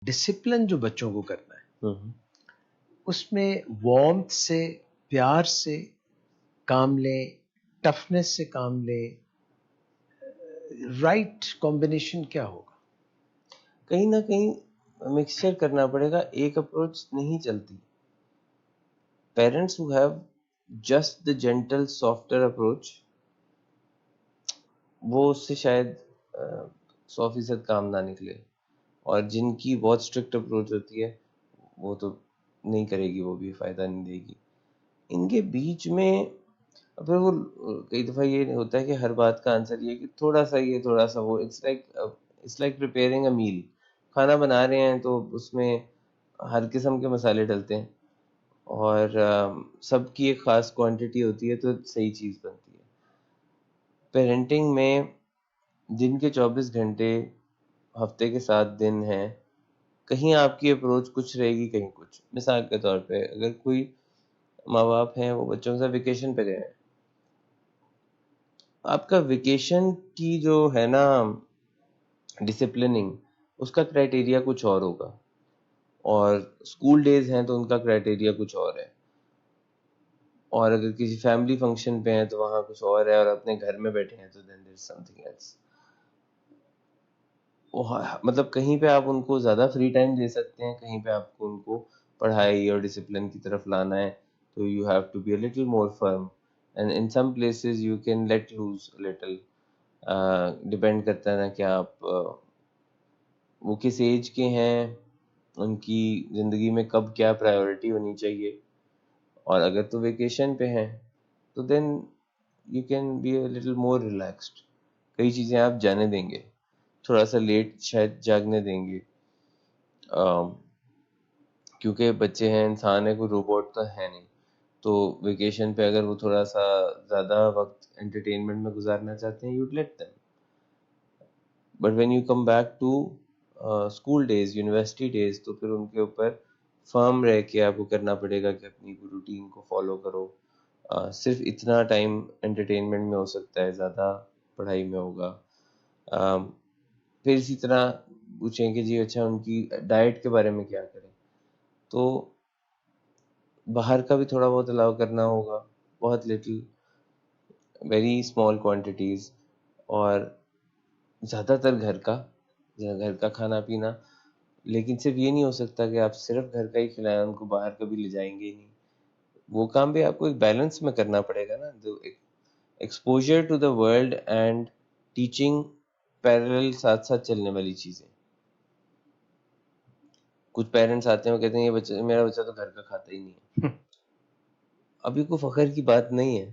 Discipline جو بچوں کو کرنا ہے اس میں وارمتھ سے، پیار سے کام لیں، ٹفنس سے کام لیں، رائٹ کمبینیشن کیا ہوگا؟ کہیں نہ کہیں مکسچر کرنا پڑے گا، ایک اپروچ نہیں چلتی. Parents who have just the gentle softer approach وہ اس سے شاید 100% کام نہ نکلے، اور جن کی بہت اسٹرکٹ اپروچ ہوتی ہے وہ تو نہیں کرے گی، وہ بھی فائدہ نہیں دے گی. ان کے بیچ میں پھر وہ کئی دفعہ یہ ہوتا ہے کہ ہر بات کا آنسر یہ کہ تھوڑا سا یہ تھوڑا سا وہ. اٹس لائک پریپیئرنگ اے میل. کھانا بنا رہے ہیں تو اس میں ہر قسم کے مسالے ڈلتے ہیں، اور سب کی ایک خاص کوانٹٹی ہوتی ہے تو صحیح چیز بنتی ہے. پیرنٹنگ میں دن کے 24 گھنٹے، ہفتے کے 7 دن ہیں، کہیں آپ کی اپروچ کچھ رہے گی، کہیں کچھ. مثال کے طور پہ اگر کوئی ماں باپ ہیں وہ بچوں کے ساتھ ویکیشن پہ گئے ہیں، آپ کا ویکیشن کی جو ہے نا ڈسپلننگ، اس کا کرائٹیریا کچھ اور ہوگا، اور اسکول ڈیز ہیں تو ان کا کرائٹیریا کچھ اور ہے، اور اگر کسی فیملی فنکشن پہ ہیں تو وہاں کچھ اور ہے، اور اپنے گھر میں بیٹھے ہیں تو دین دیر از سم تھنگ ایلس. مطلب کہیں پہ آپ ان کو زیادہ فری ٹائم دے سکتے ہیں، کہیں پہ آپ کو ان کو پڑھائی اور ڈسپلن کی طرف لانا ہے تو you have to be a little more firm, and in some places you can let loose little. Depend کرتا ہے نا کہ آپ وہ کس ایج کے ہیں، ان کی زندگی میں کب کیا پرائیورٹی ہونی چاہیے. اور اگر تو ویکیشن پہ ہیں تو then you can be a little more relaxed. کئی چیزیں آپ جانے دیں گے، تھوڑا سا لیٹ شاید جاگنے دیں گے، کیونکہ بچے ہیں، انسان ہے، کوئی روبوٹ تو ہے نہیں. تو ویکیشن پہ اگر وہ تھوڑا سا زیادہ وقت انٹرٹینمنٹ میں گزارنا چاہتے ہیں، you let them. But when you come back to school days, university days, تو پھر ان کے اوپر فرم رہ کے آپ کو کرنا پڑے گا کہ اپنی روٹین کو فالو کرو. صرف اتنا ٹائم انٹرٹینمنٹ میں ہو سکتا ہے، زیادہ پڑھائی میں ہوگا. پھر اسی طرح پوچھیں کہ جی اچھا ان کی ڈائٹ کے بارے میں کیا کریں، تو باہر کا بھی تھوڑا بہت الاؤ کرنا ہوگا، بہت لٹل، ویری اسمال کوانٹیٹیز، اور زیادہ تر گھر کا کھانا پینا. لیکن صرف یہ نہیں ہو سکتا کہ آپ صرف گھر کا ہی کھلائیں، ان کو باہر کبھی لے جائیں گے ہی نہیں. وہ کام بھی آپ کو ایک بیلنس میں کرنا پڑے گا نا. Exposure to the world and teaching parallel ساتھ ساتھ چلنے والی چیزیں. کچھ پیرنٹس آتے ہیں وہ کہتے ہیں یہ بچہ، میرا بچہ تو گھر کا کھاتا ہی نہیں ہے. ابھی کوئی فخر کی بات نہیں ہے،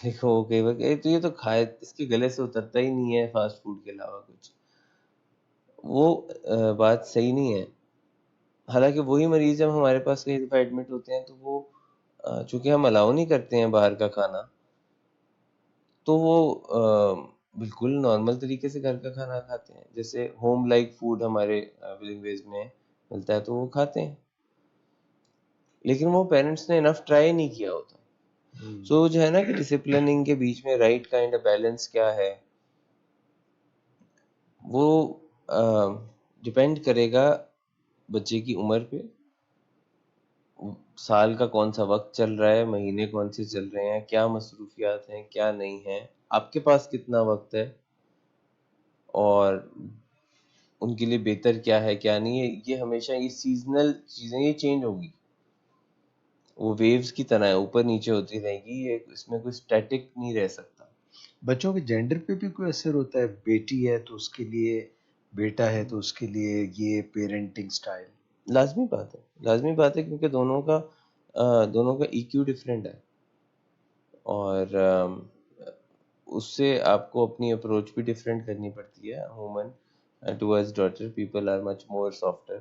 دیکھو وہ کئی بار تو یہ تو کھائے، اس کے گلے سے اترتا ہی نہیں ہے فاسٹ فوڈ کے علاوہ کچھ. وہ بات صحیح نہیں ہے. حالانکہ وہی مریض جب ہمارے پاس کئی دفعہ ایڈمٹ ہوتے ہیں تو وہ چونکہ ہم الاؤ نہیں کرتے ہیں باہر کا کھانا، تو وہ بالکل نارمل طریقے سے گھر کا کھانا کھاتے ہیں، جیسے ہوم لائک فوڈ ہمارے ولنگ ویز میں ملتا ہے تو وہ کھاتے ہیں. لیکن وہ پیرنٹس نے انف ٹرائی نہیں کیا ہوتا. سو جو ہے نا کہ ڈسپلننگ کے بیچ میں رائٹ کائنڈ آف بیلنس کیا ہے، وہ ڈپینڈ کرے گا بچے کی عمر پہ، سال کا کون سا وقت چل رہا ہے، مہینے کون سے چل رہے ہیں، کیا مصروفیات ہیں، کیا نہیں ہیں، آپ کے پاس کتنا وقت ہے، اور ان کے لیے بہتر کیا ہے کیا نہیں ہے. یہ ہمیشہ یہ سیزنل چیزیں یہ چینج ہوگی، وہ ویوز کی طرح ہے، اوپر نیچے ہوتی رہے گی، یہ اس میں کوئی اسٹیٹک نہیں رہ سکتا. بچوں کے جینڈر پہ بھی کوئی اثر ہوتا ہے؟ بیٹی ہے تو اس کے لیے، بیٹا ہے تو اس کے لیے یہ پیرنٹنگ سٹائل؟ لازمی بات ہے کیونکہ دونوں کا ای کیو ڈفرینٹ ہے، اور اس سے آپ کو اپنی اپروچ بھی ڈفرینٹ کرنی پڑتی ہے. عموماً towards daughter people are much more softer,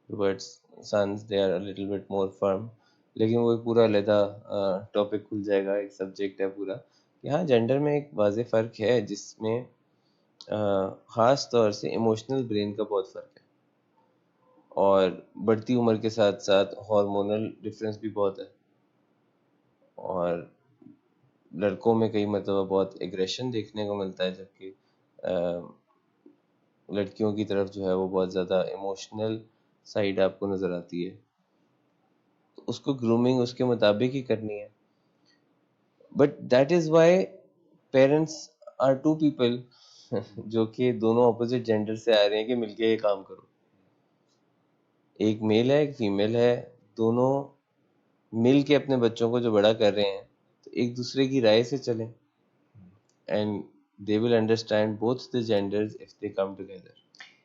towards sons they are a little bit more firm. لیکن وہ ایک پورا علیحدہ ٹاپک کھل جائے گا، ایک سبجیکٹ ہے پورا. یہاں جینڈر میں ایک واضح فرق ہے جس میں خاص طور سے ایموشنل برین کا بہت فرق ہے، اور بڑھتی عمر کے ساتھ ساتھ ہارمونل ڈفرینس بھی بہت ہے. اور لڑکوں میں کئی مرتبہ بہت ایگریشن دیکھنے کو ملتا ہے، جبکہ لڑکیوں کی طرف جو ہے وہ بہت زیادہ ایموشنل سائڈ آپ کو نظر آتی ہے، اس کو گرومنگ اس کے مطابق ہی کرنی ہے. But that is why parents are two people جو کہ دونوں اپوزٹ جینڈر سے آ رہے ہیں کہ مل کے یہ کام کرو. ایک میل ہے ایک فیمیل ہے، دونوں مل کے اپنے بچوں کو جو بڑا کر رہے ہیں تو ایک دوسرے کی رائے سے چلیں، and they will understand both the genders if they come together.